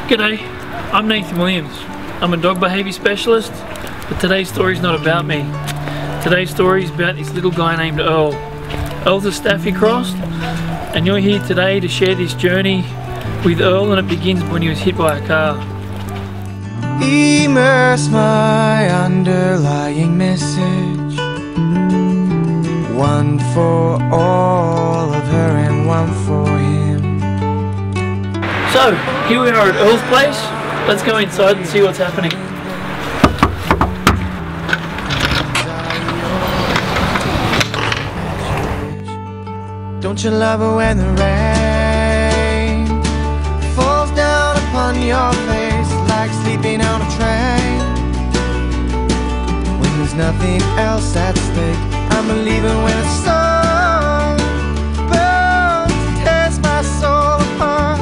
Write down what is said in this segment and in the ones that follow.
G'day, I'm Nathan Williams. I'm a dog behaviour specialist, but today's story is not about me. Today's story is about this little guy named Earl. Earl's a Staffy cross, and you're here today to share this journey with Earl, and it begins when he was hit by a car. Immerse my underlying message, one for all of her and one for him. So, here we are at Earl's place. Let's go inside and see what's happening. Don't you love it when the rain falls down upon your face like sleeping on a train? When there's nothing else at stake, I'm believing when a song burns and tears my soul apart.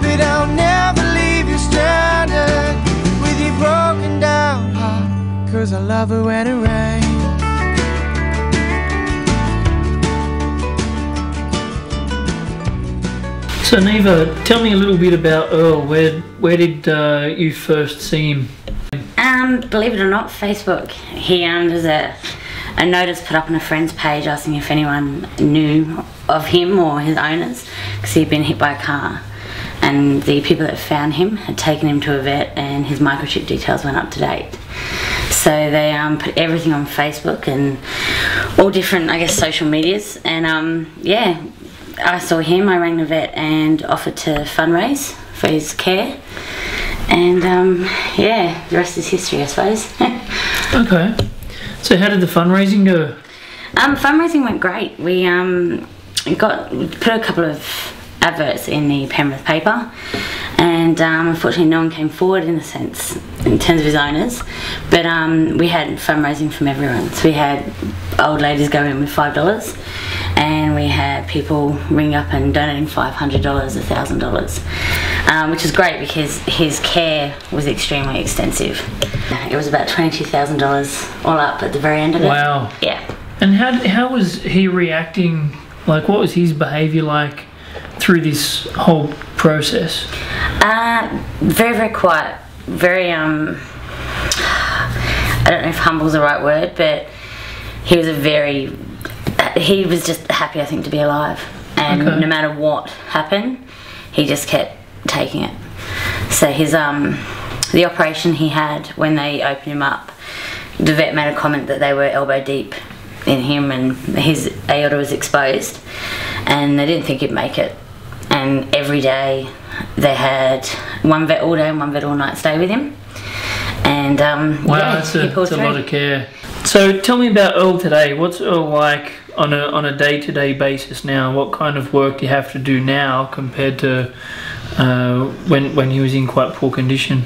But I'll never leave you stranded with your broken down heart, 'cause I love it when it rains. So Neva, tell me a little bit about Earl. Where did you first see him? Believe it or not, Facebook. He there's a notice put up on a friend's page asking if anyone knew of him or his owners, because he'd been hit by a car, and the people that found him had taken him to a vet and his microchip details went up to date. So they put everything on Facebook and all different, I guess, social medias, and yeah, I saw him, I rang the vet and offered to fundraise for his care, and yeah, the rest is history, I suppose. Okay, so how did the fundraising go? Fundraising went great. We put a couple of adverts in the Penrith paper, and unfortunately no one came forward in terms of his owners, but we had fundraising from everyone. So we had old ladies go in with $5, and we had people ring up and donating $500, $1,000, which is great because his care was extremely extensive. It was about $22,000 all up at the very end of it. Wow. Yeah. And how was he reacting? Like, what was his behaviour like through this whole process? Very, very quiet. Very, I don't know if humble's the right word, but he was he was just happy, I think, to be alive. And no matter what happened, he just kept taking it. So his, the operation he had, when they opened him up, the vet made a comment that they were elbow deep in him and his aorta was exposed, and they didn't think he'd make it. And every day they had one vet all day and one vet all night stay with him. And wow, yeah, that's a lot of care. So tell me about Earl today. What's Earl like on a day-to-day basis now? What kind of work do you have to do now compared to when he was in quite poor condition?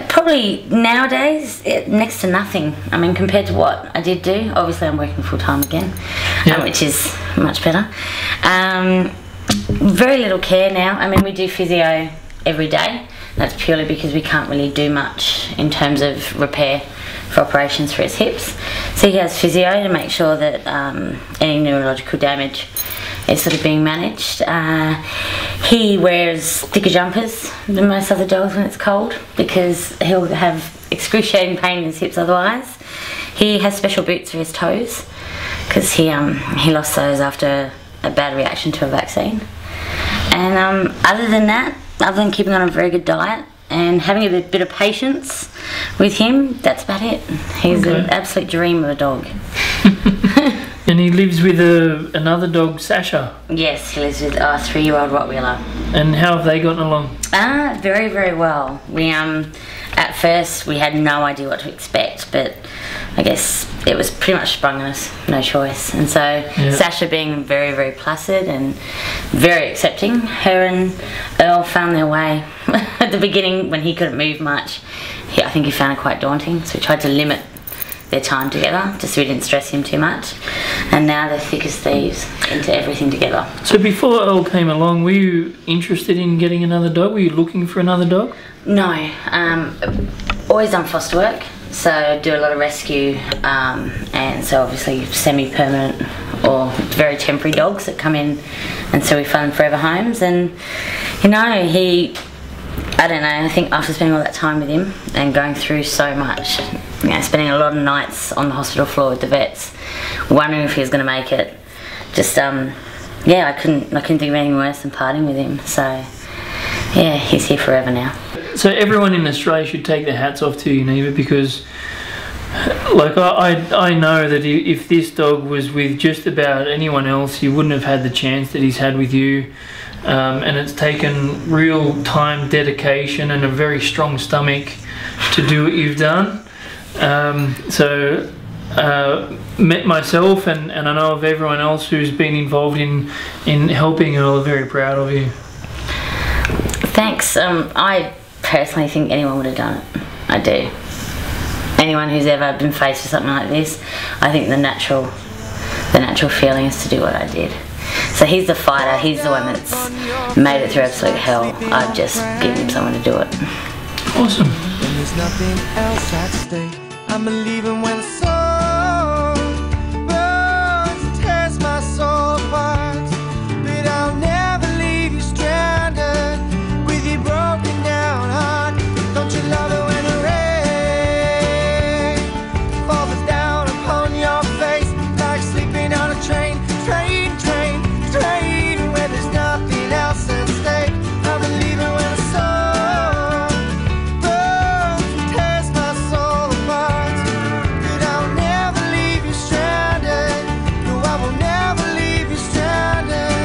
Probably nowadays next to nothing. I mean, compared to what I did do. Obviously I'm working full-time again, which is much better. Very little care now. I mean, we do physio every day. That's purely because we can't really do much in terms of repair for operations for his hips. So he has physio to make sure that any neurological damage is sort of being managed. He wears thicker jumpers than most other dogs when it's cold, because he'll have excruciating pain in his hips otherwise. He has special boots for his toes, because he lost those after a bad reaction to a vaccine. And other than that, other than keeping on a very good diet and having a bit of patience with him, that's about it. He's an absolute dream of a dog. And he lives with another dog, Sasha? Yes, he lives with our 3-year-old Rottweiler. And how have they gotten along? Very, very well. We at first we had no idea what to expect, but I guess it was pretty much sprung on us, no choice. And so Sasha, being very, very placid and very accepting, her and Earl found their way. At the beginning, when he couldn't move much, I think he found it quite daunting, so we tried to limit their time together just so we didn't stress him too much, and now they're thick as thieves into everything together. So before Earl came along, were you interested in getting another dog? Were you looking for another dog? No, always done foster work, so do a lot of rescue, and so obviously semi-permanent or very temporary dogs that come in, and so we find forever homes. And you know, I don't know, I think after spending all that time with him and going through so much, you know, spending a lot of nights on the hospital floor with the vets, wondering if he was going to make it, just yeah, I couldn't think of anything worse than parting with him. So yeah, he's here forever now. So everyone in Australia should take their hats off to you, Neva, because like I know that if this dog was with just about anyone else, he wouldn't have had the chance that he's had with you. And it's taken real time, dedication and a very strong stomach to do what you've done. Met myself and I know of everyone else who's been involved in helping Earl, very proud of you. Thanks. I personally think anyone would have done it. I do. Anyone who's ever been faced with something like this, I think the natural feeling is to do what I did. So he's the fighter, he's the one that's made it through absolute hell. I've just given him someone to do it. Awesome. When there's nothing else at stake, I'm believing when the sun burns and tears my soul apart. But I'll never leave you stranded with your broken down heart. Don't you love it when the rain falls down upon your face like sleeping on a train, where there's nothing else at stake. I'm believing when the sun burns and tears my soul apart. But I'll never leave you stranded. No, I will never leave you stranded.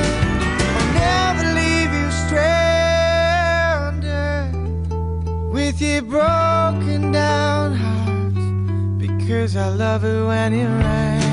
I'll never leave you stranded with your broken down heart, because I love it when it rains.